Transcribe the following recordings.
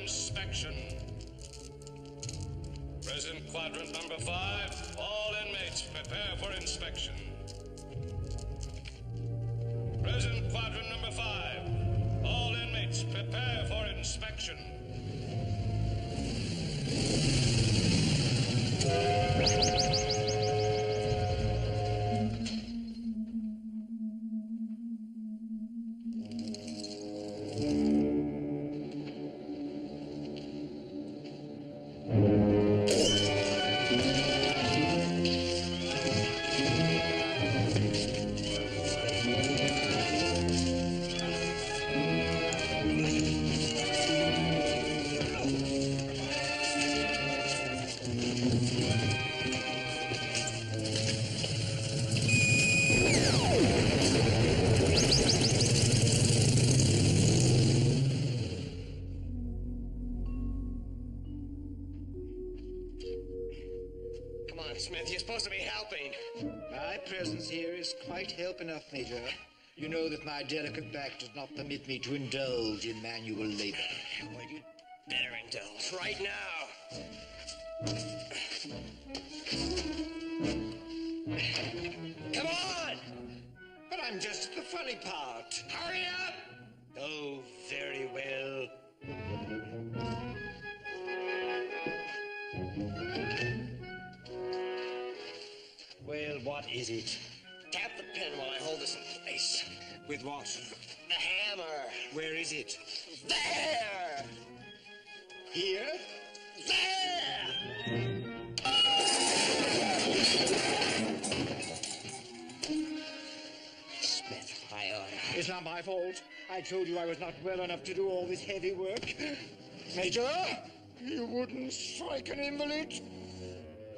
inspection. Present quadrant number 5. All inmates prepare for inspection. Present quadrant number 5. All inmates prepare for inspection. Smith, you're supposed to be helping. My presence here is quite help enough, Major. You know that my delicate back does not permit me to indulge in manual labor. Well, you'd better indulge right now. Come on! But I'm just the funny part. Hurry up! Oh, very well. Well, what is it? Tap the pin while I hold this in place. With what? The hammer. Where is it? There! Here? There! Smith, high order. It's not my fault. I told you I was not well enough to do all this heavy work. Major, you wouldn't strike an invalid?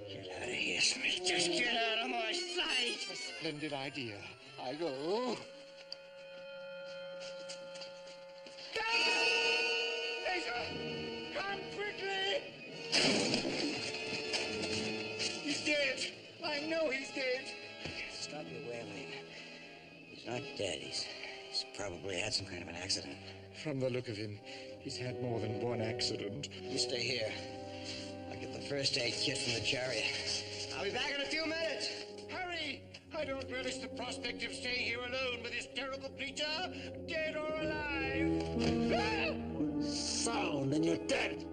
Get out of here, Smith. Just get out of my sight. A splendid idea. I go. Major, come quickly. He's dead. I know he's dead. Stop your wailing. He's not dead. He's probably had some kind of an accident. From the look of him, he's had more than one accident. You stay here. I'll get the first aid kit from the chariot. I'll be back in a few minutes. Hurry! I don't relish the prospect of staying here alone with this terrible creature, dead or alive. Sound and you're dead.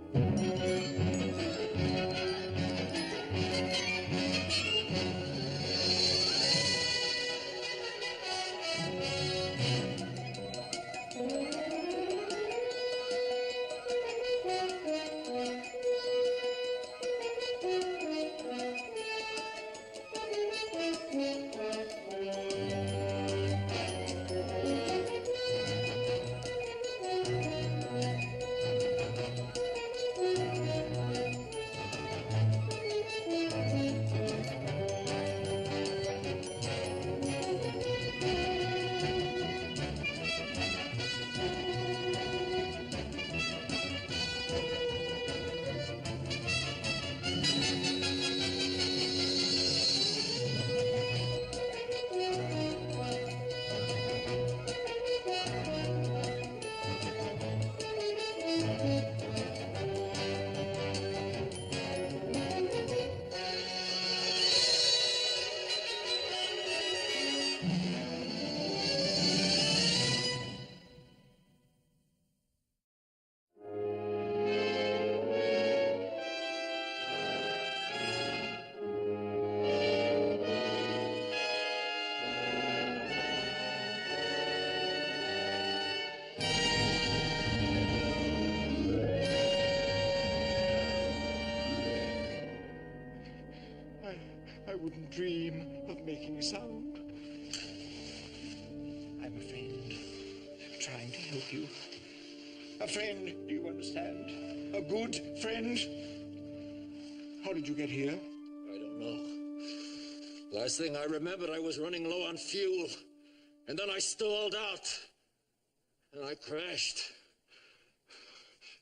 I wouldn't dream of making a sound. I'm a friend, trying to help you. A friend, do you understand? A good friend. How did you get here? I don't know. Last thing I remembered, I was running low on fuel. And then I stalled out. And I crashed.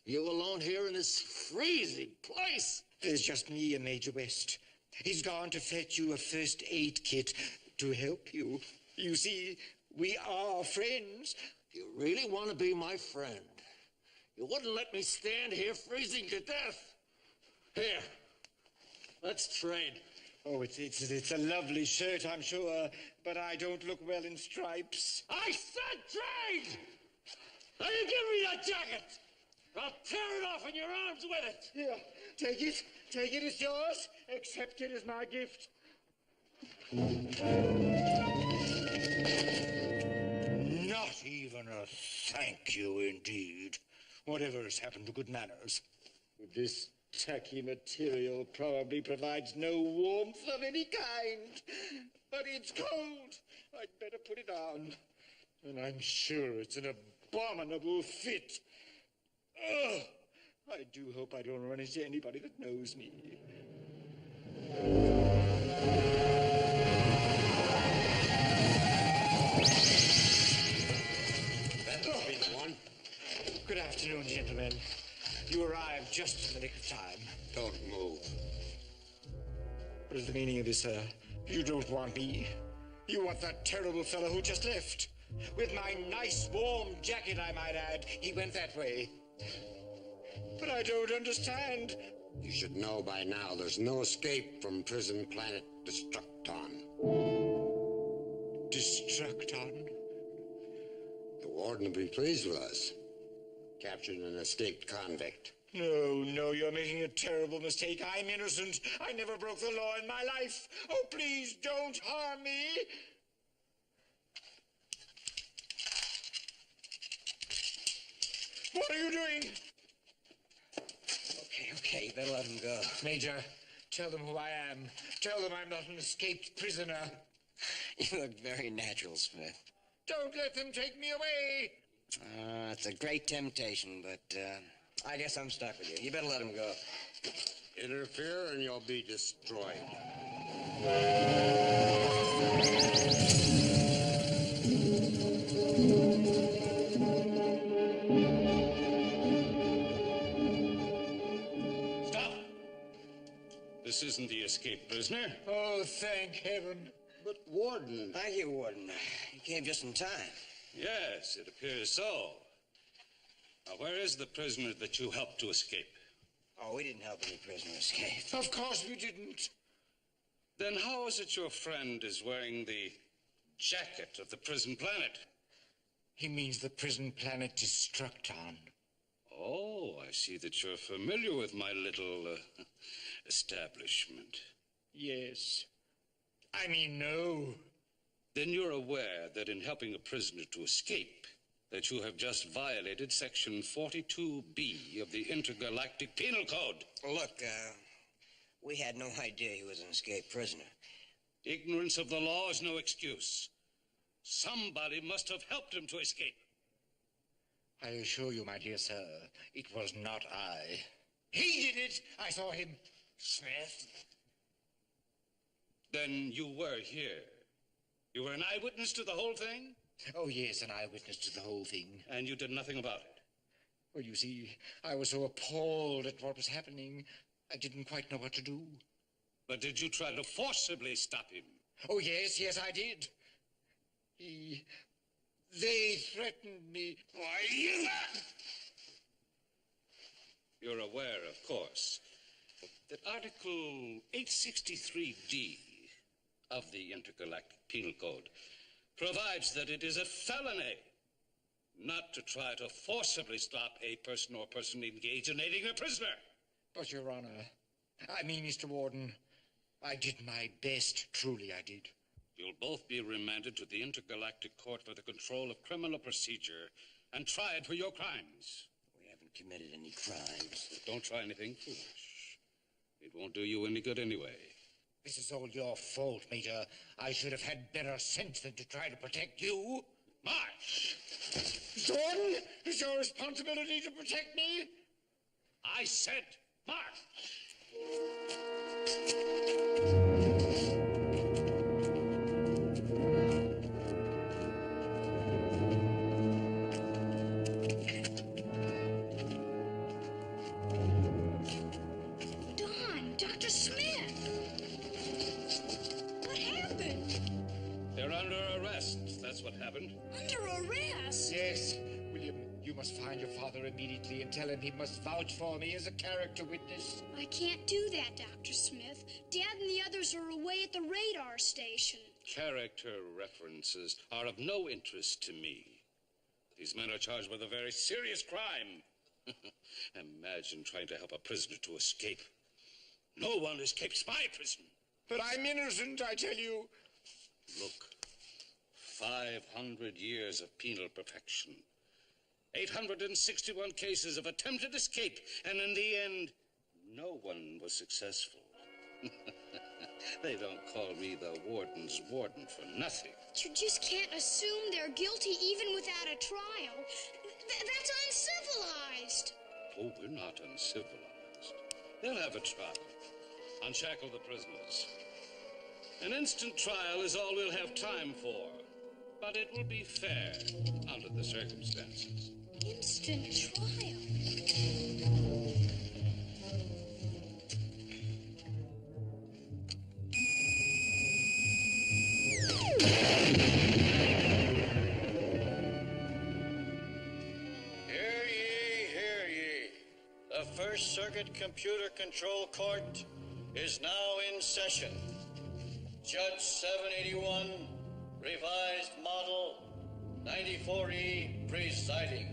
You alone here in this freezing place? There's just me and Major West. He's gone to fetch you a first aid kit to help you. You see, we are friends. You really want to be my friend? You wouldn't let me stand here freezing to death. Here, let's trade. Oh, it's a lovely shirt, I'm sure, but I don't look well in stripes. I said trade! Now you give me that jacket! I'll tear it off in your arms with it! Here, take it. Take it, it's yours. Accept it as my gift. Not even a thank you, indeed. Whatever has happened to good manners? This tacky material probably provides no warmth of any kind. But it's cold. I'd better put it on. And I'm sure it's an abominable fit. Ugh! I do hope I don't run into anybody that knows me. That'll be the one. Good afternoon, gentlemen. You arrived just in the nick of time. Don't move. What is the meaning of this, sir? You don't want me. You want that terrible fellow who just left. With my nice warm jacket, I might add. He went that way. But I don't understand. You should know by now there's no escape from prison planet Destructon. Destructon? The warden will be pleased with us. Captured an escaped convict. No, you're making a terrible mistake. I'm innocent. I never broke the law in my life. Oh, please don't harm me. What are you doing? Okay, you better let him go. Major, tell them who I am. Tell them I'm not an escaped prisoner. You look very natural, Smith. Don't let them take me away. It's a great temptation, but I guess I'm stuck with you. You better let him go. Interfere and you'll be destroyed. Stop! This isn't the escaped prisoner. Oh, thank heaven. But warden... Thank you, Warden. You came just in time. Yes, it appears so. Now, where is the prisoner that you helped to escape? Oh, we didn't help any prisoner escape. Of course we didn't. Then how is it your friend is wearing the jacket of the prison planet? He means the prison planet Destructon. Oh, I see that you're familiar with my little establishment. Yes. I mean, no. Then you're aware that in helping a prisoner to escape, that you have just violated Section 42B of the Intergalactic Penal Code. Look, we had no idea he was an escaped prisoner. Ignorance of the law is no excuse. Somebody must have helped him to escape. I assure you, my dear sir, it was not I. He did it! I saw him. Smith. Then you were here. You were an eyewitness to the whole thing? Oh, yes, an eyewitness to the whole thing. And you did nothing about it? Well, you see, I was so appalled at what was happening, I didn't quite know what to do. But did you try to forcibly stop him? Oh, yes, I did. They threatened me. Why, you... You're aware, of course, that Article 863D of the Intergalactic Penal Code provides that it is a felony not to try to forcibly stop a person or person engaged in aiding a prisoner. But, Your Honor, Mr. Warden, I did my best, truly I did. You'll both be remanded to the Intergalactic Court for the Control of Criminal Procedure and tried for your crimes. We haven't committed any crimes. But don't try anything foolish. It won't do you any good anyway. This is all your fault, Major. I should have had better sense than to try to protect you. March! Warden, it's your responsibility to protect me. I said march! Don, Dr. Smith. What happened? They're under arrest. That's what happened. Under arrest? Yes, William, You must find your father immediately and tell him he must vouch for me as a character witness. I can't do that, Dr. Smith. Dad and the others are away at the radar station. Character references are of no interest to me. These men are charged with a very serious crime. Imagine trying to help a prisoner to escape. No one escapes my prison. But I'm innocent, I tell you. Look, 500 years of penal perfection. 861 cases of attempted escape, and in the end, no one was successful. They don't call me the warden's warden for nothing. You just can't assume they're guilty even without a trial. That's uncivilized. Oh, we're not uncivilized. They'll have a trial. Unshackle the prisoners. An instant trial is all we'll have time for. But it will be fair under the circumstances. Instant trial. Hear ye. The First Circuit Computer Control Court is now in session. Judge 781, revised model 94E presiding.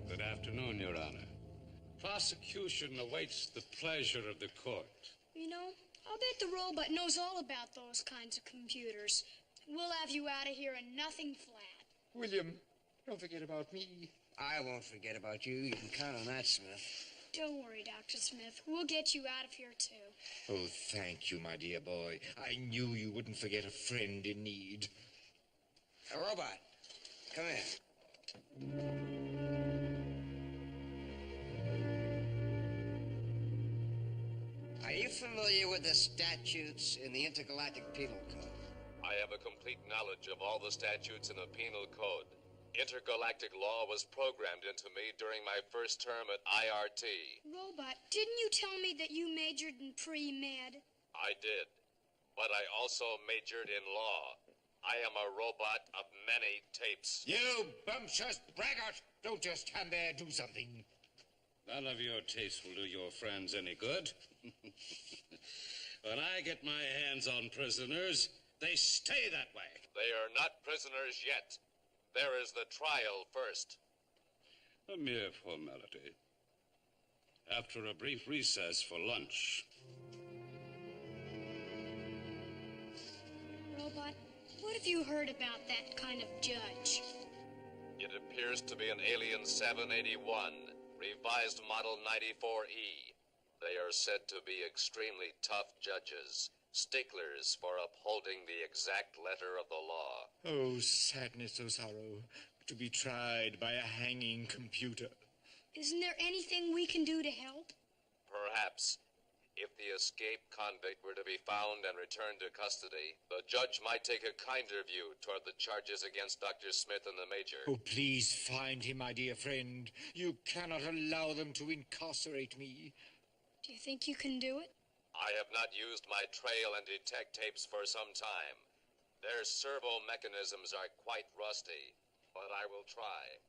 Good afternoon, Your Honor. Prosecution awaits the pleasure of the court. You know, I'll bet the robot knows all about those kinds of computers. We'll have you out of here in nothing flat. William, don't forget about me. I won't forget about you. You can count on that, Smith. Don't worry, Dr. Smith. We'll get you out of here, too. Oh, thank you, my dear boy. I knew you wouldn't forget a friend in need. A robot, come in. Are you familiar with the statutes in the Intergalactic Penal Code? I have a complete knowledge of all the statutes in the Penal Code. Intergalactic law was programmed into me during my first term at IRT. Robot, didn't you tell me that you majored in pre-med? I did, but I also majored in law. I am a robot of many tapes. You bumptious braggart! Don't just stand there, do something. None of your tapes will do your friends any good. When I get my hands on prisoners, they stay that way. They are not prisoners yet. There is the trial first. A mere formality. After a brief recess for lunch. Robot, what have you heard about that kind of judge? It appears to be an Alien 781, revised model 94E. They are said to be extremely tough judges, sticklers for upholding the exact letter of the law. Oh, sadness, oh sorrow, to be tried by a hanging computer. Isn't there anything we can do to help? Perhaps. If the escaped convict were to be found and returned to custody, the judge might take a kinder view toward the charges against Dr. Smith and the Major. Oh, please find him, my dear friend. You cannot allow them to incarcerate me. Do you think you can do it? I have not used my trail and detect tapes for some time. Their servo mechanisms are quite rusty, but I will try.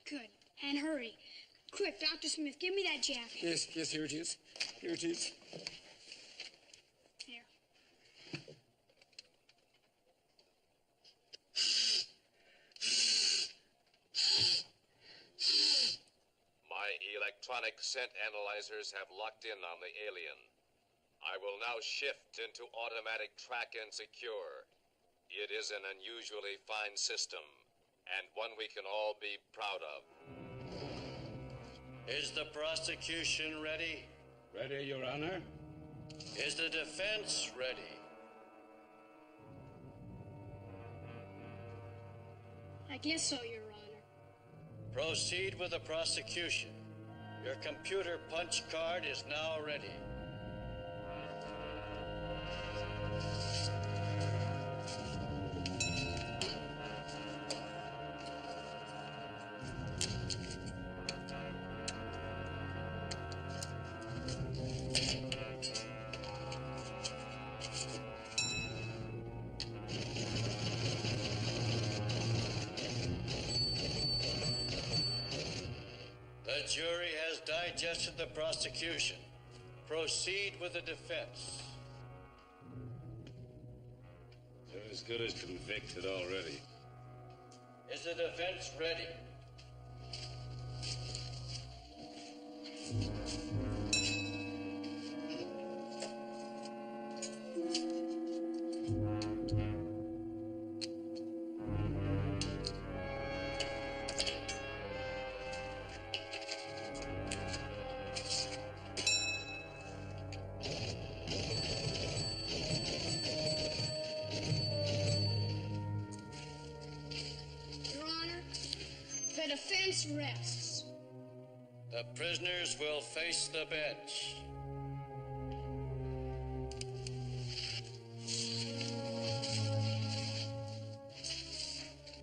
Good. And hurry. Quick, Dr. Smith, give me that jacket. Yes, here it is. Here it is. Here. My electronic scent analyzers have locked in on the alien. I will now shift into automatic track and secure. It is an unusually fine system, and one we can all be proud of. Is the prosecution ready? Ready, Your Honor? Is the defense ready? I guess so, Your Honor. Proceed with the prosecution. Your computer punch card is now ready. jury has digested the prosecution. Proceed with the defense. They're as good as convicted already. Is the defense ready? Your Honor, the defense rests. The prisoners will face the bench.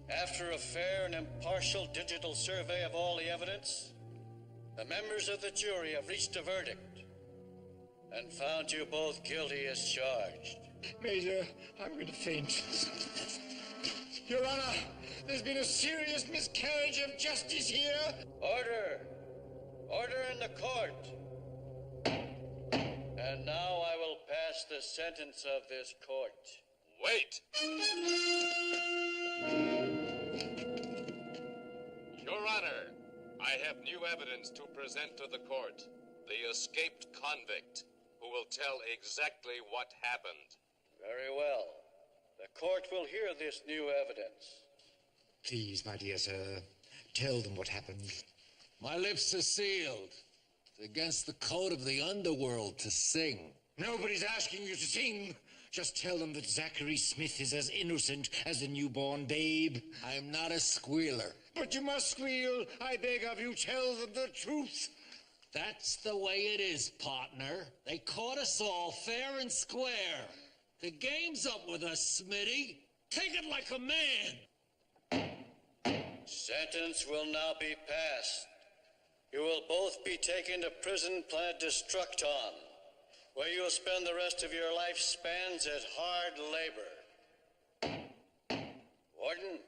After a fair and impartial digital survey of all the evidence, the members of the jury have reached a verdict and found you both guilty as charged. Major, I'm going to faint. Your Honor, there's been a serious miscarriage of justice here. Order! Order in the court! And now I will pass the sentence of this court. Wait! Your Honor, I have new evidence to present to the court. The escaped convict, who will tell exactly what happened. Very well. The court will hear this new evidence. Please, my dear sir, tell them what happened. My lips are sealed. It's against the code of the underworld to sing. Nobody's asking you to sing. Just tell them that Zachary Smith is as innocent as a newborn babe. I'm not a squealer. But you must squeal. I beg of you, tell them the truth. That's the way it is, partner. They caught us all fair and square. The game's up with us, Smitty. Take it like a man. Sentence will now be passed. You will both be taken to prison Planet Destructon, where you will spend the rest of your lifespans at hard labor. Warden,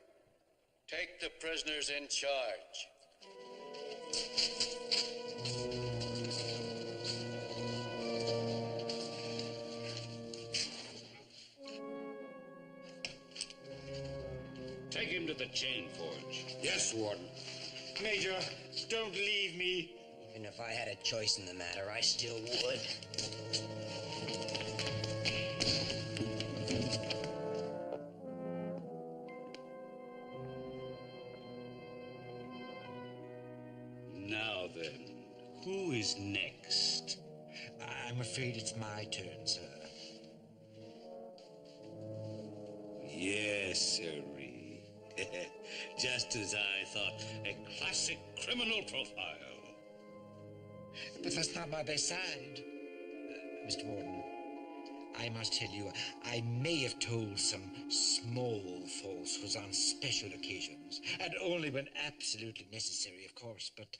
take the prisoners in charge. Take him to the chain forge. Yes, Warden. Major, don't leave me. Even if I had a choice in the matter, I still would. Now then, who is next? I'm afraid it's my turn, sir. Yes, sirree. Just as I thought, a classic criminal profile. But that's not my best side. Mr. Warden, I must tell you, I may have told some small falsehoods on special occasions, and only when absolutely necessary, of course, but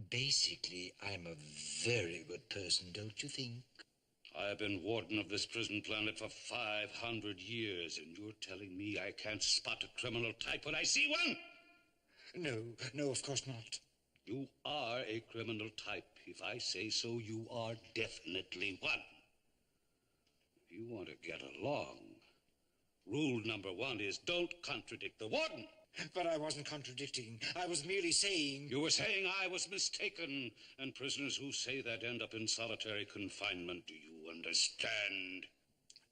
basically, I'm a very good person, don't you think? I have been warden of this prison planet for 500 years, and you're telling me I can't spot a criminal type when I see one? No, of course not. You are a criminal type. If I say so, you are definitely one. If you want to get along, rule number 1 is don't contradict the warden. But I wasn't contradicting. I was merely saying... You were saying I was mistaken, and prisoners who say that end up in solitary confinement. Do you understand?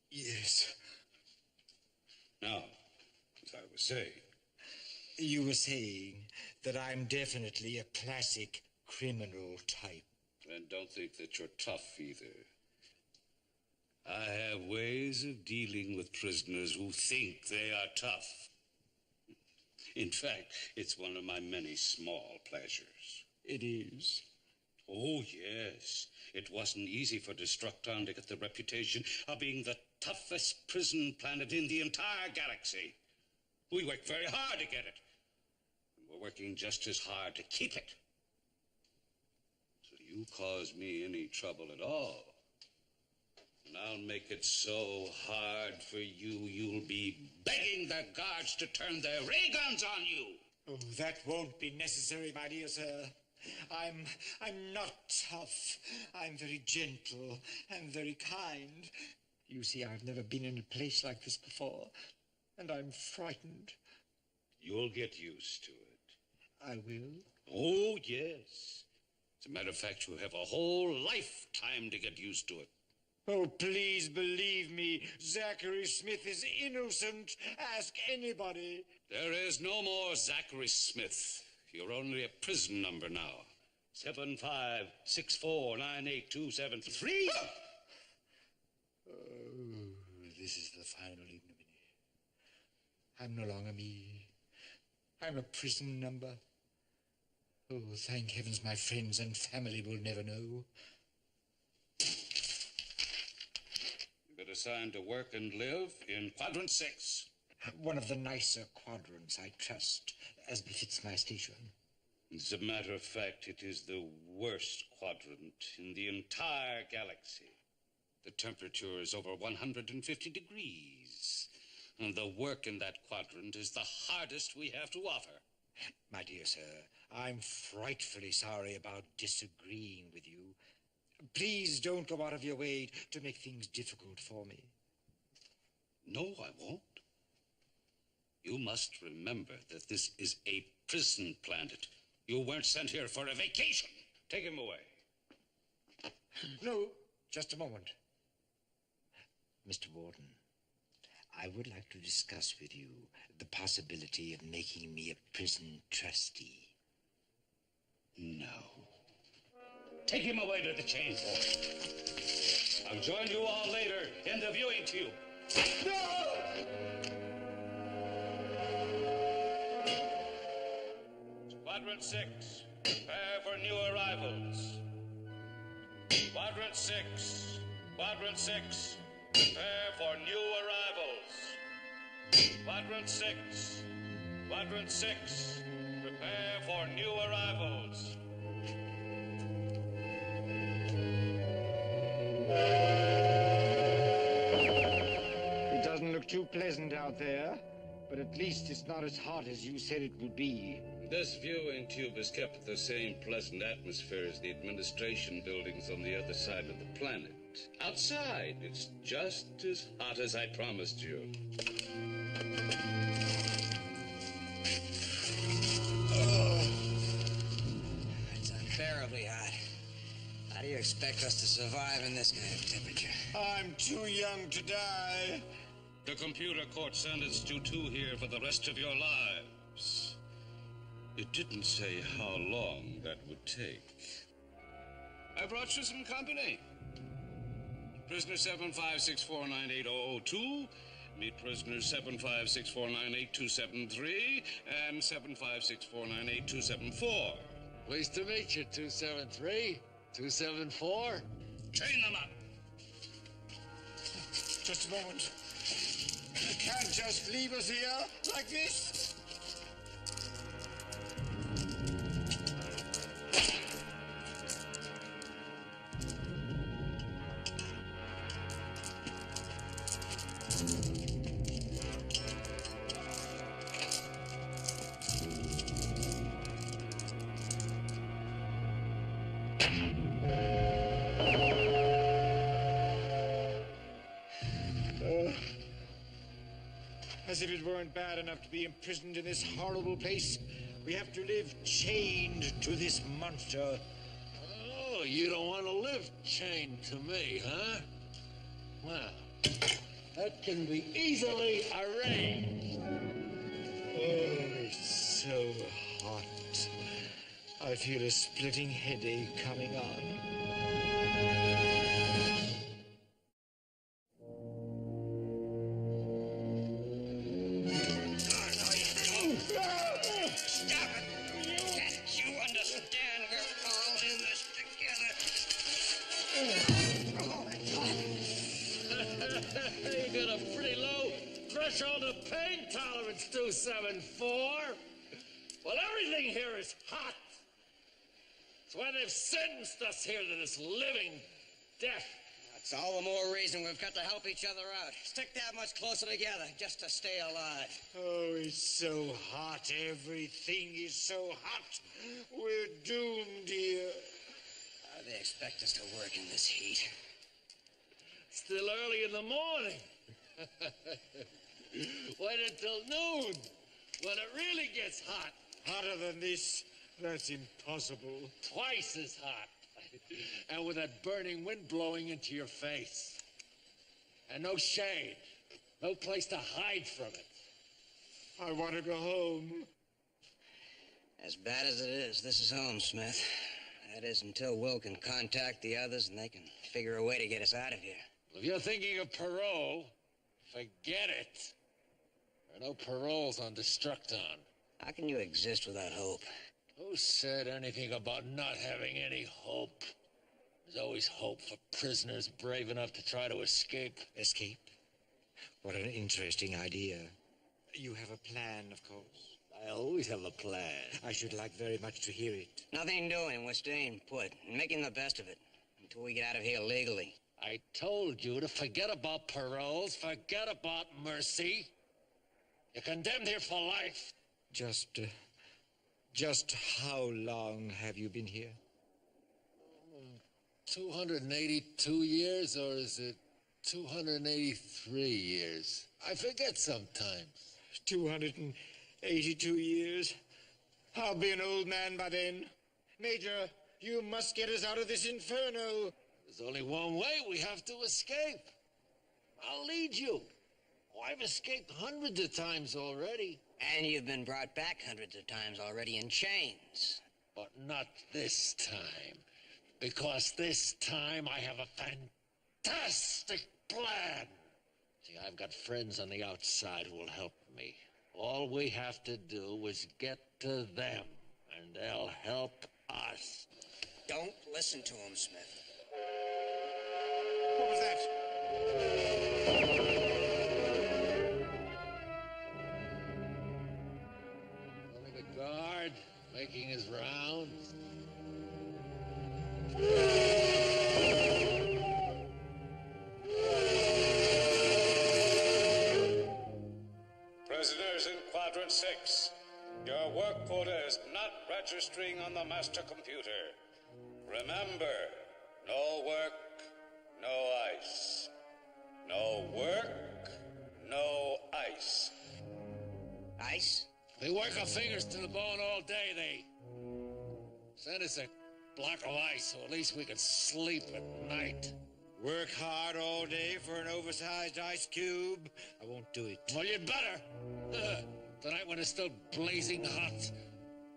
Yes. Now, as I was saying... You were saying that I'm definitely a classic criminal type. And don't think that you're tough either. I have ways of dealing with prisoners who think they are tough. In fact, it's one of my many small pleasures. It is? Oh, yes. It wasn't easy for Destructon to get the reputation of being the toughest prison planet in the entire galaxy. We worked very hard to get it. And we're working just as hard to keep it. So you cause me any trouble at all, and I'll make it so hard for you, you'll be begging the guards to turn their ray guns on you. Oh, that won't be necessary, my dear sir. I'm not tough. I'm very gentle and very kind. You see, I've never been in a place like this before, and I'm frightened. You'll get used to it. I will? Oh, yes. As a matter of fact, you have a whole lifetime to get used to it. Oh, please believe me. Zachary Smith is innocent. Ask anybody. There is no more Zachary Smith. You're only a prison number now. 75649827 Oh, this is the final ignominy. I'm no longer me. I'm a prison number. Oh, thank heavens my friends and family will never know. You've been assigned to work and live in Quadrant 6. One of the nicer quadrants, I trust, as befits my station. As a matter of fact, it is the worst quadrant in the entire galaxy. The temperature is over 150 degrees, and the work in that quadrant is the hardest we have to offer. My dear sir, I'm frightfully sorry about disagreeing with you. Please don't go out of your way to make things difficult for me. No, I won't. You must remember that this is a prison planet. You weren't sent here for a vacation. Take him away. No, just a moment. Mr. Warden, I would like to discuss with you the possibility of making me a prison trustee. No. Take him away to the chain vault. I'll join you all later in the viewing tube. No! Quadrant 6, prepare for new arrivals. Quadrant 6, Quadrant 6, prepare for new arrivals. Quadrant 6, Quadrant 6, prepare for new arrivals. It doesn't look too pleasant out there, but at least it's not as hot as you said it would be. This viewing tube is kept the same pleasant atmosphere as the administration buildings on the other side of the planet. Outside, it's just as hot as I promised you. It's unbearably hot. How do you expect us to survive in this kind of temperature? I'm too young to die. The computer court sentenced you two here for the rest of your lives. It didn't say how long that would take. I brought you some company. Prisoner 7564980002, meet prisoner 75649827 and 75649827 Pleased to meet you, 273, 274. Chain them up. Just a moment. You can't just leave us here like this. As if it weren't bad enough to be imprisoned in this horrible place, we have to live chained to this monster. Oh, you don't want to live chained to me, huh? Well, that can be easily arranged. Oh, it's so hot. I feel a splitting headache coming on. You got a pretty low threshold of pain tolerance, 274. Well, everything here is hot. That's why they've sentenced us here to this living death. That's It's all the more reason we've got to help each other out. Stick that much closer together just to stay alive. Oh, it's so hot. Everything is so hot. We're doomed here. How do they expect us to work in this heat? Still early in the morning. Wait until noon, when it really gets hot. Hotter than this? That's impossible. Twice as hot. And with that burning wind blowing into your face. And no shade. No place to hide from it. I want to go home. As bad as it is, this is home, Smith. That is until Will can contact the others and they can figure a way to get us out of here. If you're thinking of parole, forget it. There are no paroles on Destructon. How can you exist without hope? Who said anything about not having any hope? There's always hope for prisoners brave enough to try to escape. Escape? What an interesting idea. You have a plan, of course. I always have a plan. I should like very much to hear it. Nothing doing. We're staying put and making the best of it until we get out of here legally. I told you to forget about paroles, forget about mercy. You're condemned here for life. Just how long have you been here? 282 years, or is it 283 years? I forget sometimes. 282 years. I'll be an old man by then. Major, you must get us out of this inferno. There's only one way. We have to escape. I'll lead you. Oh, I've escaped hundreds of times already. And you've been brought back hundreds of times already in chains. But not this time. Because this time I have a fantastic plan. See, I've got friends on the outside who will help me. All we have to do is get to them, and they'll help us. Don't listen to him, Smith. What was that? Only the guard making his rounds. Prisoners in Quadrant 6, your work quota is not registering on the master computer. Remember, no work, no ice. No work, no ice. Ice? They work our fingers to the bone all day. They send us a block of ice so at least we can sleep at night. Work hard all day for an oversized ice cube? I won't do it. Well, you'd better. Tonight when it's still blazing hot.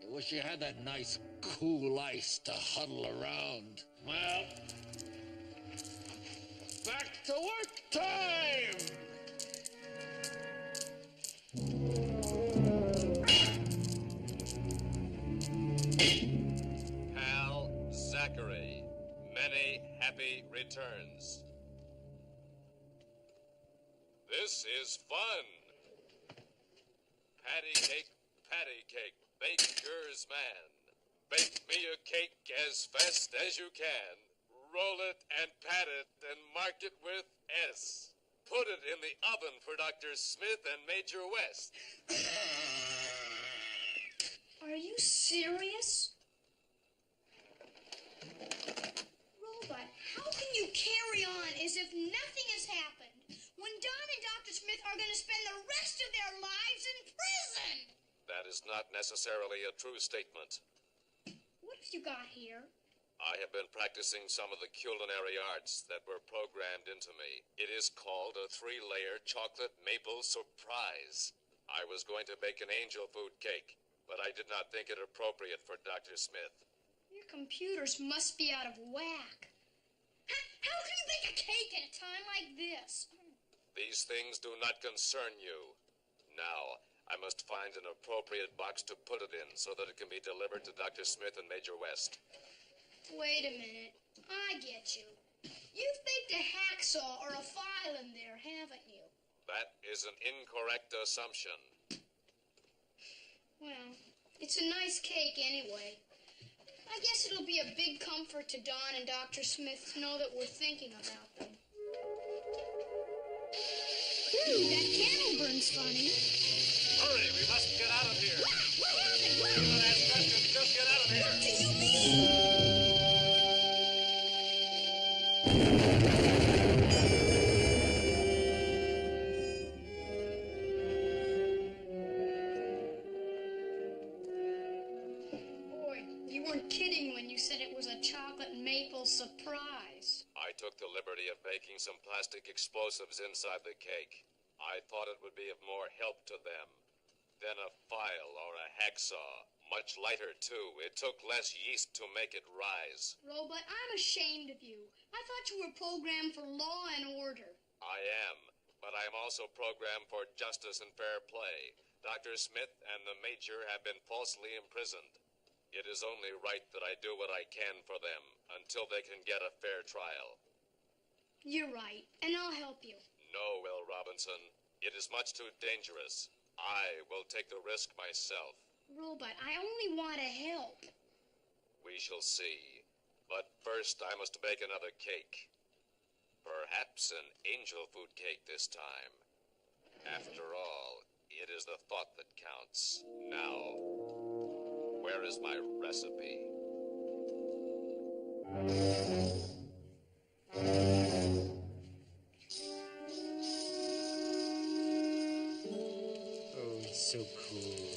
I wish you had that nice, cool ice to huddle around. Well, back to work time! Hal Zachary, many happy returns. This is fun. Patty cake, baker's man. Bake me a cake as fast as you can. Roll it and pat it and mark it with S. Put it in the oven for Dr. Smith and Major West. Are you serious? Robot, how can you carry on as if nothing has happened when Don and Dr. Smith are going to spend the rest of their lives in prison? That is not necessarily a true statement. What have you got here? I have been practicing some of the culinary arts that were programmed into me. It is called a 3-layer chocolate maple surprise. I was going to bake an angel food cake, but I did not think it appropriate for Dr. Smith. Your computers must be out of whack. How can you bake a cake at a time like this? These things do not concern you. Now, I must find an appropriate box to put it in so that it can be delivered to Dr. Smith and Major West. Wait a minute. I get you. You've baked a hacksaw or a file in there, haven't you? That is an incorrect assumption. Well, it's a nice cake anyway. I guess it'll be a big comfort to Don and Dr. Smith to know that we're thinking about them. That candle burns funny. Hurry, we must get out of here. What happened? Don't ask questions, just get out of here. What do you mean? Boy, you weren't kidding when you said it was a chocolate maple surprise. I took the liberty of making some plastic explosives inside the cake. I thought it would be of more help to them than a file or a hacksaw. Much lighter, too. It took less yeast to make it rise. Robot, I'm ashamed of you. I thought you were programmed for law and order. I am, but I am also programmed for justice and fair play. Dr. Smith and the Major have been falsely imprisoned. It is only right that I do what I can for them until they can get a fair trial. You're right, and I'll help you. No, Will Robinson. It is much too dangerous. I will take the risk myself. Robot, I only want to help. We shall see. But first, I must bake another cake. Perhaps an angel food cake this time. After all, it is the thought that counts. Now, where is my recipe? Oh, it's so cool.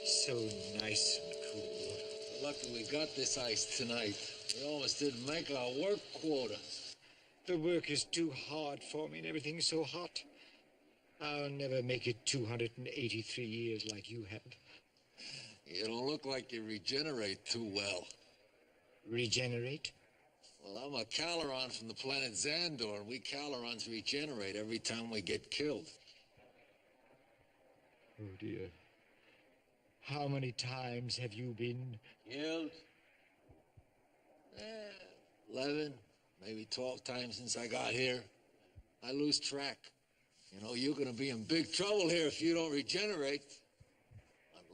So nice and cool. Lucky we got this ice tonight. We almost didn't make our work quota. The work is too hard for me and everything's so hot. I'll never make it 283 years like you have. You don't look like you regenerate too well. Regenerate? Well, I'm a Caloron from the planet Xandor, and we Calorons regenerate every time we get killed. Oh, dear. How many times have you been... Killed? 11, maybe 12 times since I got here. I lose track. You know, you're gonna be in big trouble here if you don't regenerate.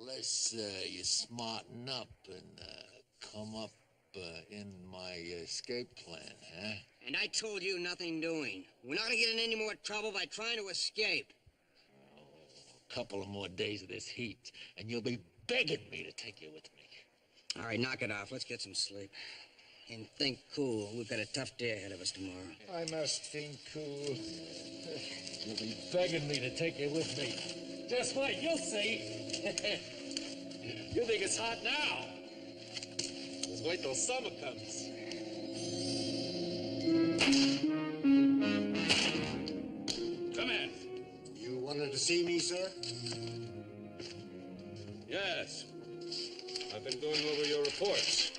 Unless you smarten up and come up in my escape plan, huh? And I told you nothing doing. We're not gonna get in any more trouble by trying to escape. A couple of more days of this heat, and you'll be begging me to take you with me. All right, knock it off. Let's get some sleep. And think cool. We've got a tough day ahead of us tomorrow. I must think cool. You'll be begging me to take you with me. Just wait, you'll see. You think it's hot now? Just wait till summer comes. Come in. You wanted to see me, sir? Yes. I've been going over your reports.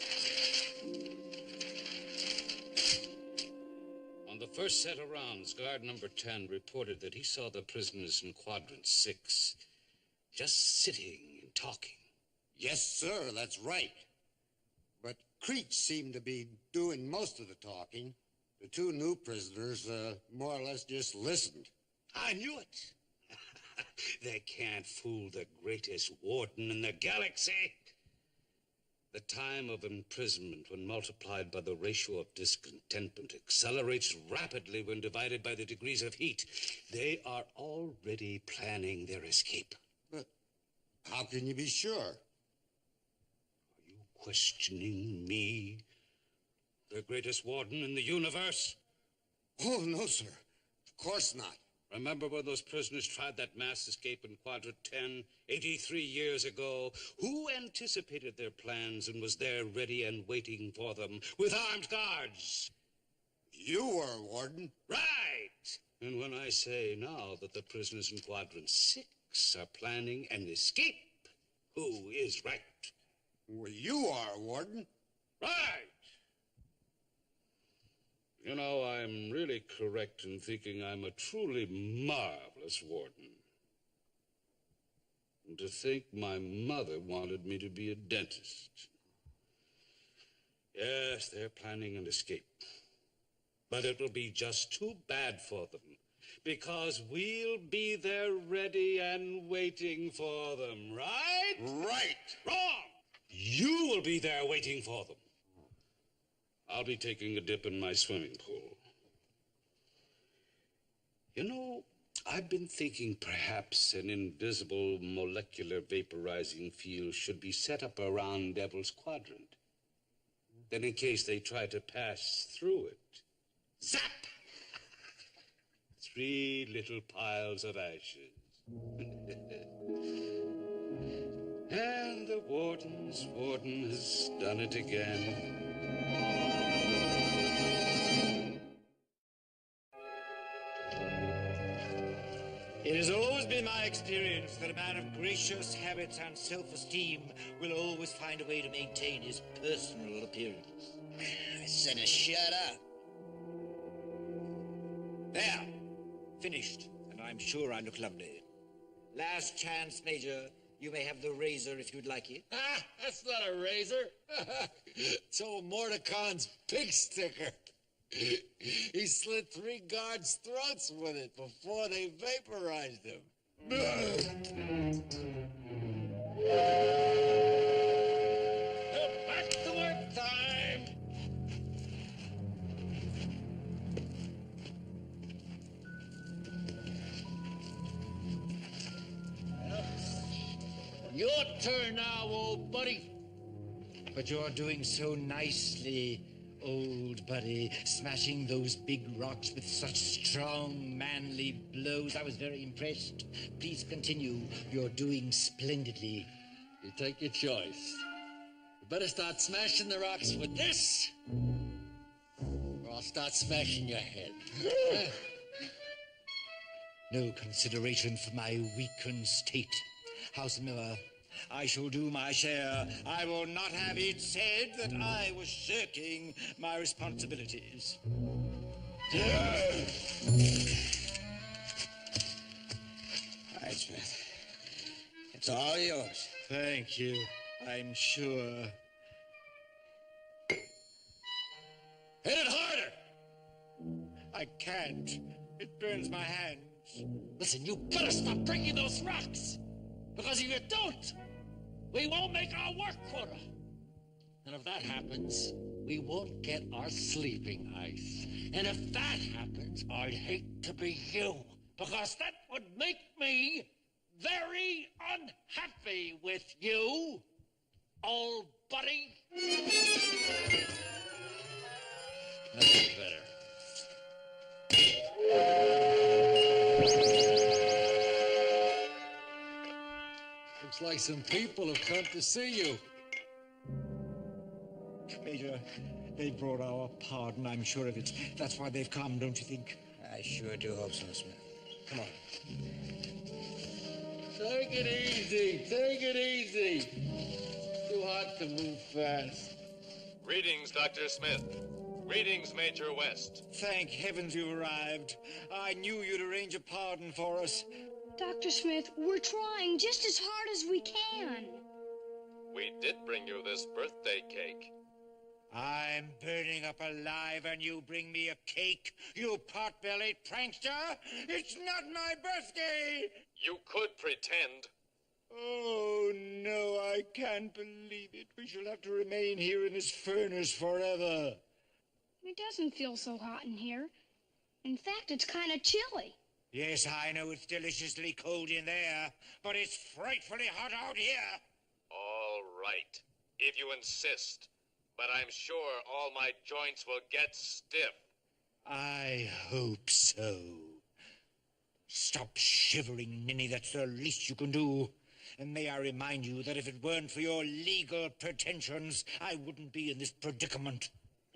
On the first set of rounds, guard number 10 reported that he saw the prisoners in quadrant 6 just sitting and talking. Yes, sir, that's right. But Creech seemed to be doing most of the talking. The two new prisoners more or less just listened. I knew it. They can't fool the greatest warden in the galaxy. The time of imprisonment, when multiplied by the ratio of discontentment, accelerates rapidly when divided by the degrees of heat. They are already planning their escape. But how can you be sure? Are you questioning me, the greatest warden in the universe? Oh, no, sir. Of course not. Remember when those prisoners tried that mass escape in Quadrant 10, 83 years ago? Who anticipated their plans and was there ready and waiting for them with armed guards? You were, Warden. Right! And when I say now that the prisoners in Quadrant 6 are planning an escape, who is right? Well, you are, Warden. Right! You know, I'm really correct in thinking I'm a truly marvelous warden. And to think my mother wanted me to be a dentist. Yes, they're planning an escape. But it will be just too bad for them, because we'll be there ready and waiting for them, right? Right. Wrong! You will be there waiting for them. I'll be taking a dip in my swimming pool. You know, I've been thinking perhaps an invisible molecular vaporizing field should be set up around Devil's Quadrant. Then in case they try to pass through it, zap! 3 little piles of ashes. And the warden has done it again. It has always been my experience that a man of gracious habits and self-esteem will always find a way to maintain his personal appearance. I said to shut up. There. Finished. And I'm sure I look lovely. Last chance, Major. You may have the razor if you'd like it. Ah, that's not a razor. It's old Mordecai's pig sticker. He slit 3 guards' throats with it before they vaporized him. Back to work time! Your turn now, old buddy. But you're doing so nicely, old buddy, smashing those big rocks with such strong, manly blows. I was very impressed. Please continue. You're doing splendidly. You take your choice. You better start smashing the rocks with this, or I'll start smashing your head. No consideration for my weakened state. Howsoever, I shall do my share. I will not have it said that I was shirking my responsibilities. All right, Smith. It's all yours. Thank you, I'm sure. Hit it harder! I can't. It burns my hands. Listen, you better stop breaking those rocks! Because if you don't, we won't make our work quota. And if that happens, we won't get our sleeping ice. And if that happens, I'd hate to be you, because that would make me very unhappy with you, old buddy. That's better. Looks like some people have come to see you. Major, they brought our pardon, I'm sure of it. That's why they've come, don't you think? I sure do hope so, Smith. Come on. Take it easy. Take it easy. Too hot to move fast. Greetings, Dr. Smith. Greetings, Major West. Thank heavens you arrived. I knew you'd arrange a pardon for us. Dr. Smith, we're trying just as hard as we can. We did bring you this birthday cake. I'm burning up alive and you bring me a cake, you pot-bellied prankster? It's not my birthday! You could pretend. Oh, no, I can't believe it. We shall have to remain here in this furnace forever. It doesn't feel so hot in here. In fact, it's kind of chilly. Yes, I know it's deliciously cold in there, but it's frightfully hot out here. All right, if you insist. But I'm sure all my joints will get stiff. I hope so. Stop shivering, Ninny. That's the least you can do. And may I remind you that if it weren't for your legal pretensions, I wouldn't be in this predicament.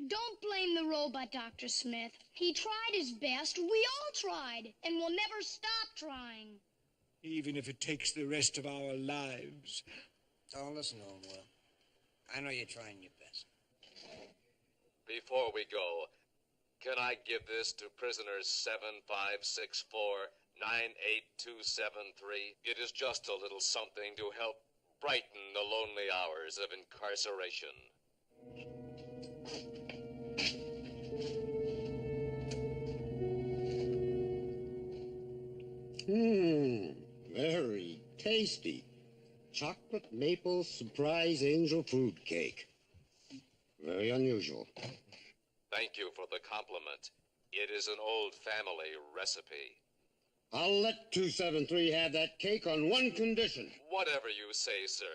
Don't blame the robot, Dr. Smith. He tried his best. We all tried. And we'll never stop trying. Even if it takes the rest of our lives. Don't listen to him, Will. I know you're trying your best. Before we go, can I give this to prisoners 7564-98273? It is just a little something to help brighten the lonely hours of incarceration. Very tasty. Chocolate maple surprise angel food cake. Very unusual. Thank you for the compliment. It is an old family recipe. I'll let 273 have that cake on one condition. Whatever you say, sir.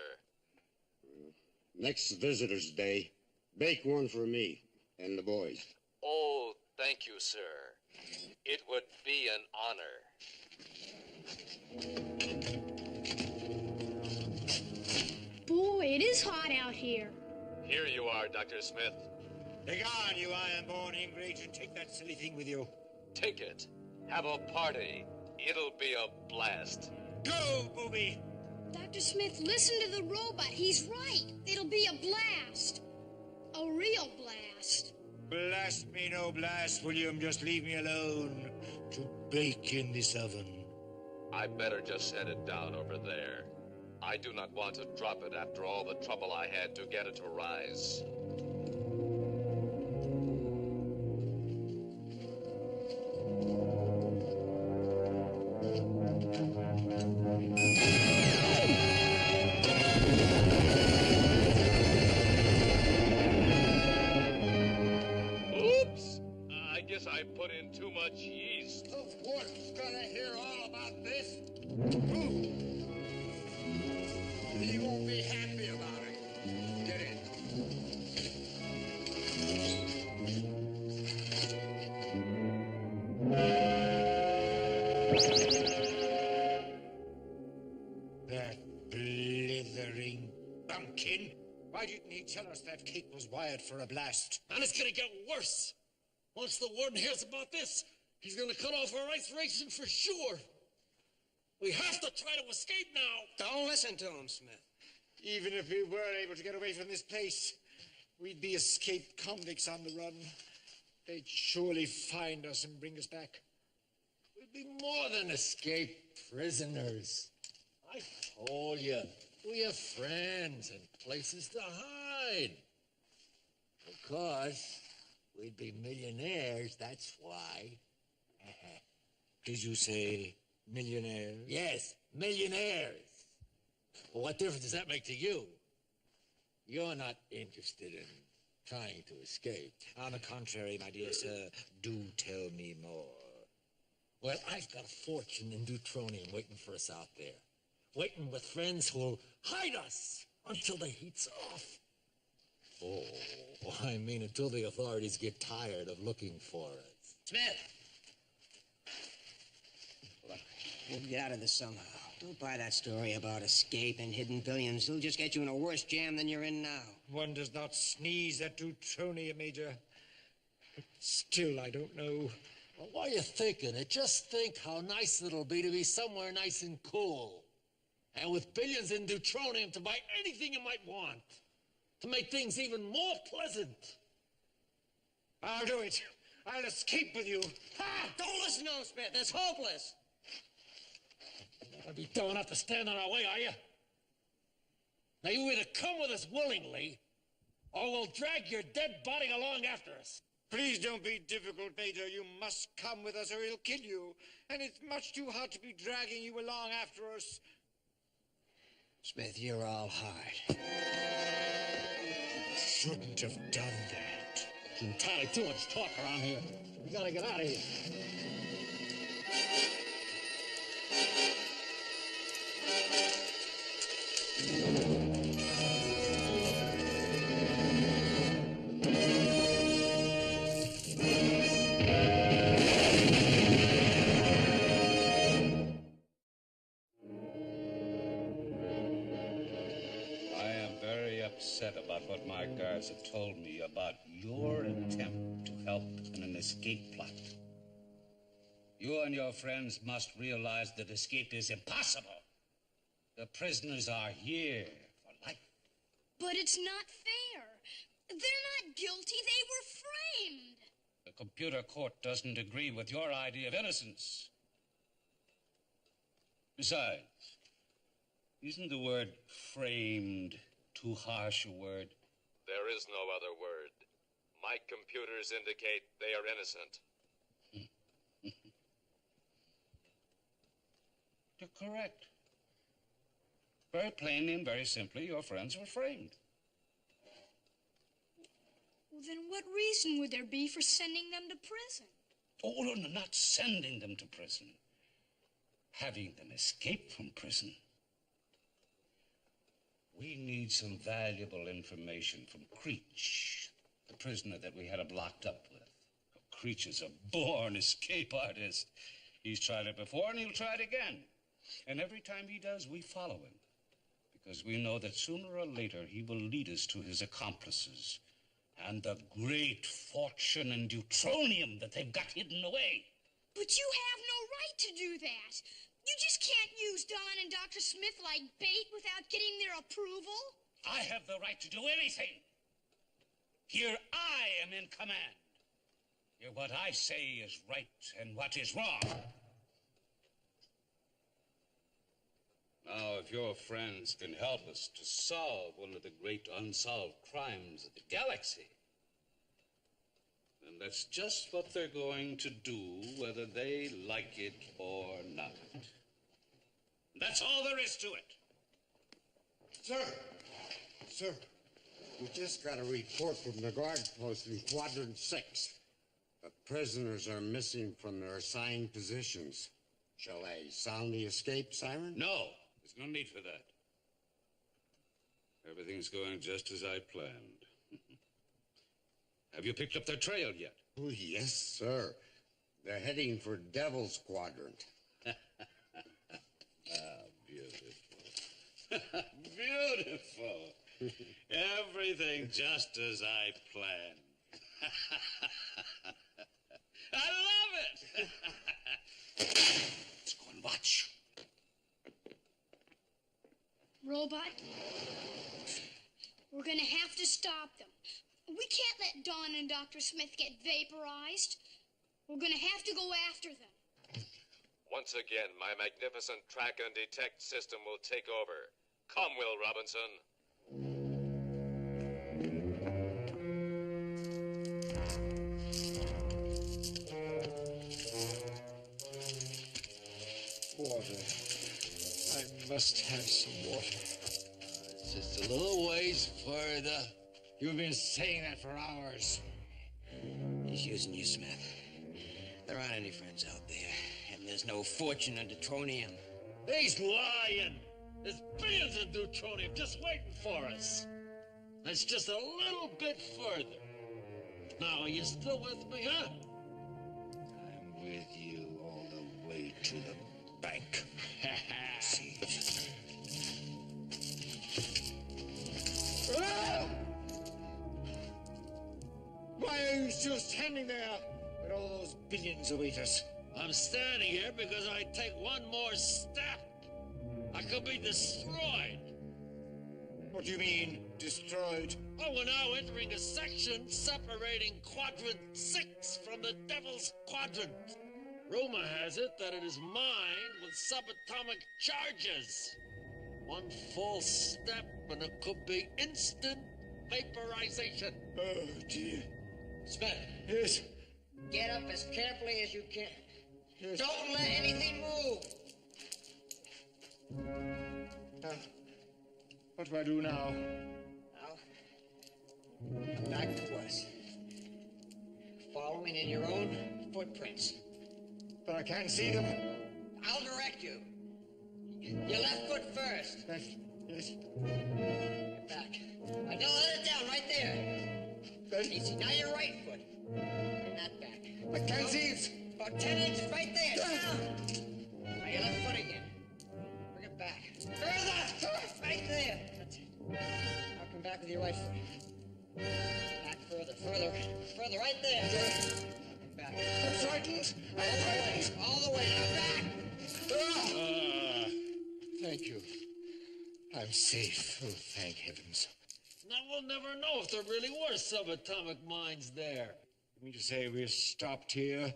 Next Visitor's Day, bake one for me and the boys. Oh, thank you, sir. It would be an honor. Boy, it is hot out here. Here you are, Dr. Smith. Begone, you iron-born ingrate, and take that silly thing with you. Take it. Have a party. It'll be a blast. Go, booby! Dr. Smith, listen to the robot. He's right. It'll be a blast. A real blast. Blast me no blast, William. Just leave me alone to bake in this oven. I better just set it down over there. I do not want to drop it after all the trouble I had to get it to rise. Oops! I guess I put in too much yeast. The warden's gonna hear all about this. He won't be happy about it. Get in. That blithering bumpkin. Why didn't he tell us that cake was wired for a blast? And it's gonna get worse. Once the warden hears about this, he's gonna cut off our ice racing for sure. We have to try to escape now. Don't listen to him, Smith. Even if we were able to get away from this place, we'd be escaped convicts on the run. They'd surely find us and bring us back. We'd be more than escaped prisoners. I told you, we have friends and places to hide. Of course, we'd be millionaires, that's why. Did you say millionaires? Yes, millionaires. Well, what difference does that make to you? You're not interested in trying to escape. On the contrary, my dear sir, do tell me more. Well, I've got a fortune in deuteronium waiting for us out there. Waiting with friends who'll hide us until the heat's off. Oh, I mean until the authorities get tired of looking for us. Smith! Look, we'll get out of this somehow. Don't buy that story about escape and hidden billions. It'll just get you in a worse jam than you're in now. One does not sneeze at deuteronia, Major. But still, I don't know. Well, while you're thinking it, just think how nice it'll be to be somewhere nice and cool. And with billions in deuteronium to buy anything you might want. To make things even more pleasant. I'll do it. I'll escape with you. Ha! Don't listen to him, Smith. It's hopeless. I'll be dumb enough to stand in our way, are you? Now you either come with us willingly, or we'll drag your dead body along after us. Please don't be difficult, Major. You must come with us or he'll kill you. And it's much too hot to be dragging you along after us. Smith, you're all hard. Shouldn't have done that. There's entirely too much talk around here. We gotta get out of here. About what my guards have told me about your attempt to help in an escape plot. You and your friends must realize that escape is impossible. The prisoners are here for life. But it's not fair. They're not guilty. They were framed. The computer court doesn't agree with your idea of innocence. Besides, isn't the word framed too harsh a word? There is no other word. My computers indicate they are innocent. You're correct. Very plainly and very simply, your friends were framed. Well, then what reason would there be for sending them to prison? Oh, no, not sending them to prison. having them escape from prison. We need some valuable information from Creech, the prisoner that we had him locked up with. Creech is a born escape artist. He's tried it before and he'll try it again. And every time he does, we follow him. Because we know that sooner or later he will lead us to his accomplices and the great fortune and deuteronium that they've got hidden away. But you have no right to do that. You just can't use Don and Dr. Smith like bait without getting their approval. I have the right to do anything. Here I am in command. Here what I say is right and what is wrong. Now, if your friends can help us to solve one of the great unsolved crimes of the galaxy, then that's just what they're going to do, whether they like it or not. That's all there is to it. Sir, we just got a report from the guard post in Quadrant 6. The prisoners are missing from their assigned positions. Shall I sound the escape siren? No, there's no need for that. Everything's going just as I planned. Have you picked up their trail yet? Oh, yes, sir. They're heading for Devil's Quadrant. Beautiful. Beautiful. Everything just as I planned. I love it. Let's go and watch. Robot, we're gonna have to stop them. We can't let Don and Dr. Smith get vaporized. We're gonna have to go after them. Once again, my magnificent track and detect system will take over. Come, Will Robinson. Water. I must have some water. It's just a little ways further. You've been saying that for hours. He's using you, Smith. There aren't any friends out there, and there's no fortune in deuteronium. He's lying. There's billions of deuteronium just waiting for us. It's just a little bit further. Now, are you still with me, huh? I'm with you all the way to the bank. Siege. Why are you still standing there with all those billions await us? I'm standing here because I take one more step, I could be destroyed. What do you mean, destroyed? Oh, we're now entering a section separating Quadrant 6 from the Devil's Quadrant. Rumor has it that it is mined with subatomic charges. One false step and it could be instant vaporization. Oh, dear. Smith, Yes, get up as carefully as you can. yes. Don't let anything move. Now, what do I do now? Now, come back to us. Following in your own footprints. But I can't see them. I'll direct you. Your left foot first. Yes. Get back. Now, let it down right there. Easy. Now your right foot. Bring that back. I can't see it. About 10 inches right there. Down. Now your left foot again. Bring it back. Further. Right there. That's it. Now come back with your right foot. Back further. Further. Right there. Come back. I'm frightened. All the way. Now back. Thank you. I'm safe. Oh, thank heavens. Now we'll never know if there really were subatomic mines there. You mean to say we're stopped here?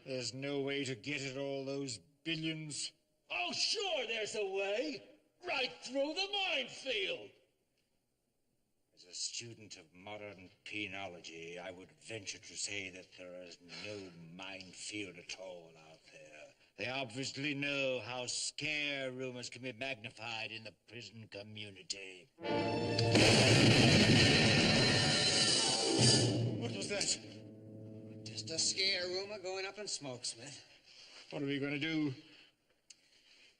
There's no way to get at all those billions? Oh, sure, there's a way. Right through the minefield. As a student of modern penology, I would venture to say that there is no minefield at all out there. They obviously know how scare rumors can be magnified in the prison community. What was that? Just a scare rumor going up in smoke, Smith. What are we going to do?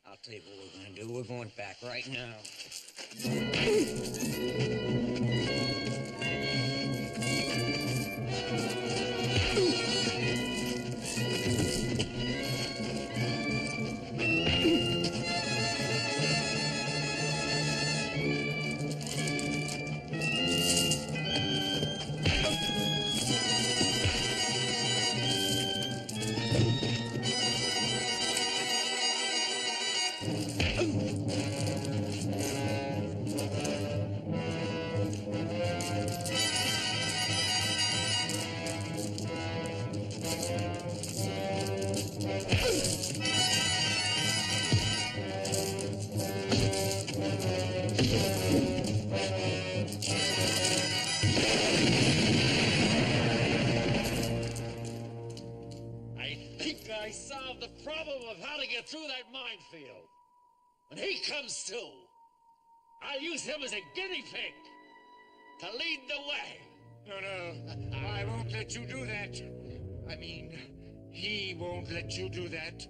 I'll tell you what we're gonna do. We're going back right now. I solved the problem of how to get through that minefield. When he comes to, I'll use him as a guinea pig to lead the way. No, I won't let you do that. I mean, he won't let you do that.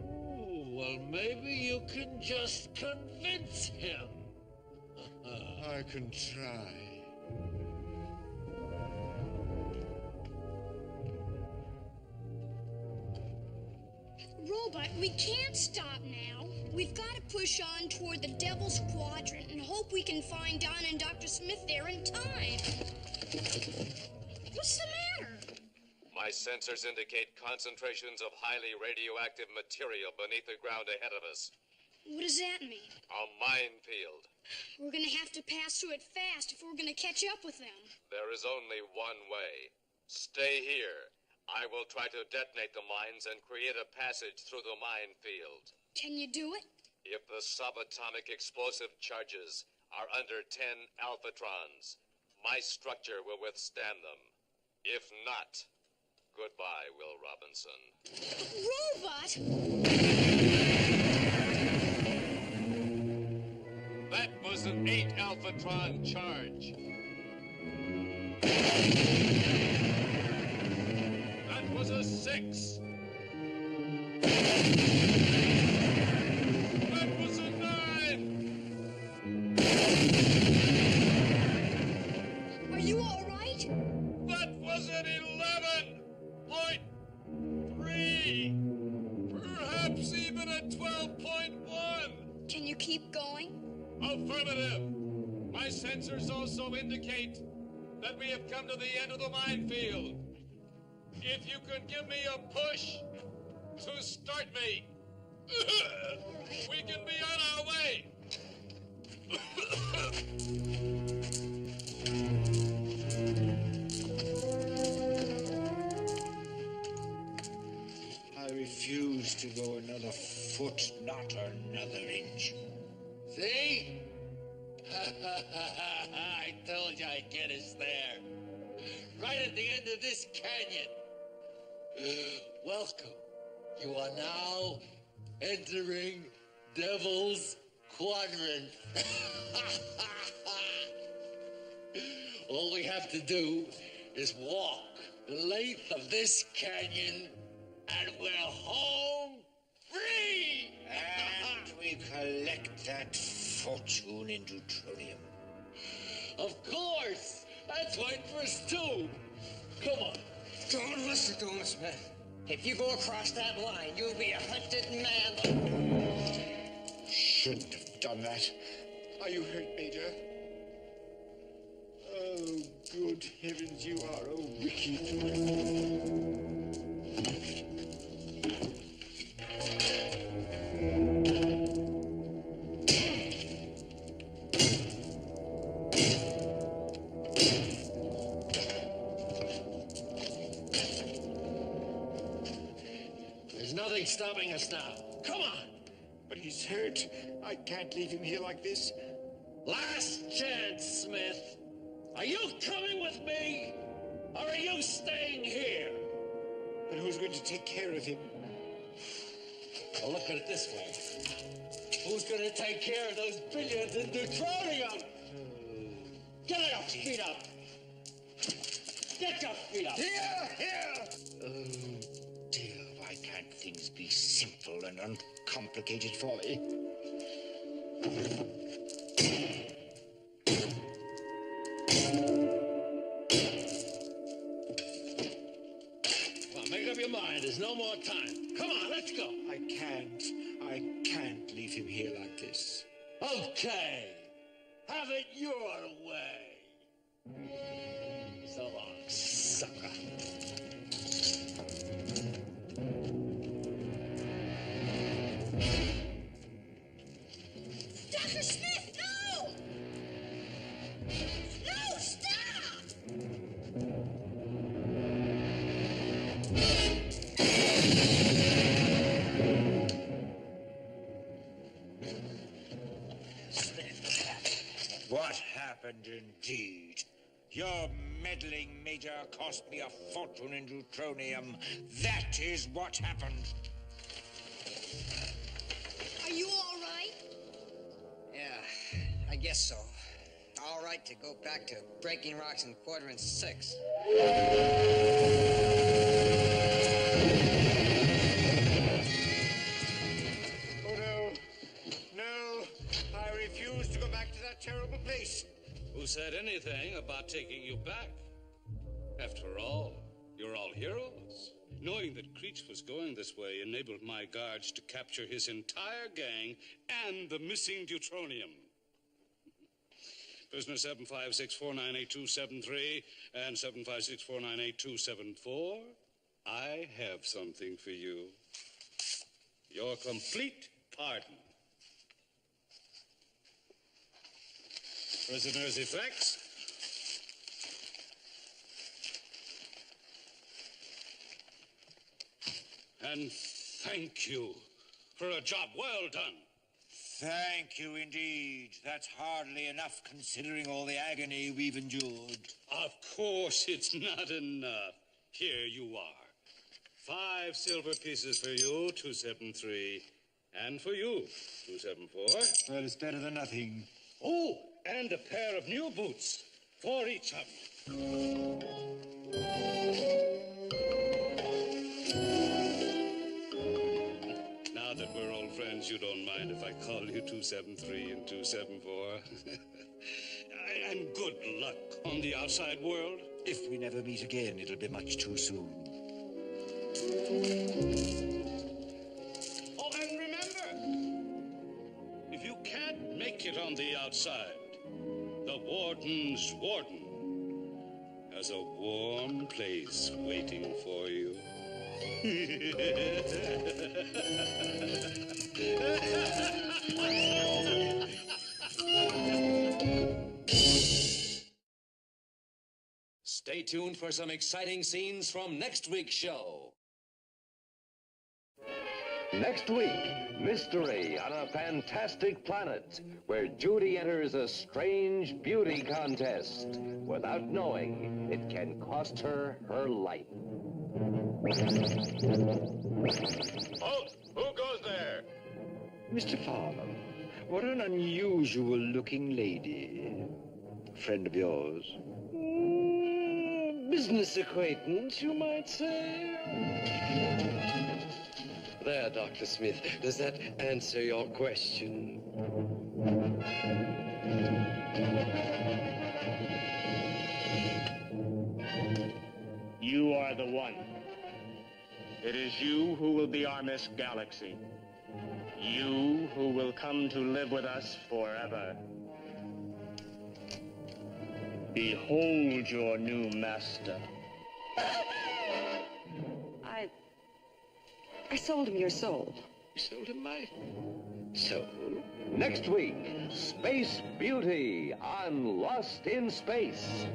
Oh, well, maybe you can just convince him. I can try. Robot, we can't stop now. We've got to push on toward the Devil's Quadrant and hope we can find Don and Dr. Smith there in time. What's the matter? My sensors indicate concentrations of highly radioactive material beneath the ground ahead of us. What does that mean? A minefield. We're going to have to pass through it fast if we're going to catch up with them. There is only one way. Stay here. I will try to detonate the mines and create a passage through the minefield. Can you do it? If the subatomic explosive charges are under 10 alphatrons, my structure will withstand them. If not, goodbye, Will Robinson. Robot! That was an 8 alphatron charge. That was a 6. That was a 9. Are you all right? That was an 11.3. Perhaps even a 12.1. Can you keep going? Affirmative. My sensors also indicate that we have come to the end of the minefield. If you could give me a push to start me, we can be on our way. I refuse to go another foot, not another inch. See? I told you I'd get us there. Right at the end of this canyon. Welcome. You are now entering Devil's Quadrant. All we have to do is walk the length of this canyon and we're home free! And we collect that fortune in deuterium. Of course! That's right for us too! Come on. Don't listen to him, Smith. If you go across that line, you'll be a hunted man. Shouldn't have done that. Are you hurt, Major? Oh, good heavens, you are a wicked. There's nothing stopping us now. Come on! But he's hurt. I can't leave him here like this. Last chance, Smith. Are you coming with me? Or are you staying here? But who's going to take care of him? Well, look at it this way. Who's going to take care of those billions in deuterium? Get your feet up. Get your feet up. Here! Oh, dear, why can't things be simple and uncomplicated? complicated for me. Well, make up your mind. There's no more time. Come on, let's go. I can't leave him here like this. Okay. Have it your way. So long, sucker. Dr. Smith, no! No, stop! What happened indeed? Your meddling major cost me a fortune in neutronium. That is what happened. Are you all right? Yeah, I guess so. All right to go back to breaking rocks in Quadrant 6. Oh, no. No. I refuse to go back to that terrible place. Who said anything about taking you back? After all, you're all heroes. Knowing that Creech was going this way enabled my guards to capture his entire gang and the missing deuteronium. Prisoner 756498273 and 756498274, I have something for you. Your complete pardon. Prisoner's effects. And thank you for a job well done. Thank you indeed. That's hardly enough considering all the agony we've endured. Of course it's not enough. Here you are. 5 silver pieces for you, 273. And for you, 274. Well, it's better than nothing. Oh, and a pair of new boots for each of you. Now that we're old friends, you don't mind if I call you 273 and 274. And good luck on the outside world. If we never meet again, it'll be much too soon. Oh, and remember, if you can't make it on the outside, the warden's warden has a warm place waiting for you. Stay tuned for some exciting scenes from next week's show. Next week, mystery on a fantastic planet where Judy enters a strange beauty contest. Without knowing, it can cost her her life. Halt! Who goes there? Mr. Farnham, what an unusual-looking lady. Friend of yours? Business acquaintance, you might say. There, Dr. Smith. Does that answer your question? You are the one. It is you who will be our Miss Galaxy. You who will come to live with us forever. Behold your new master. I sold him your soul. You sold him my soul? Next week, Space Beauty on Lost in Space.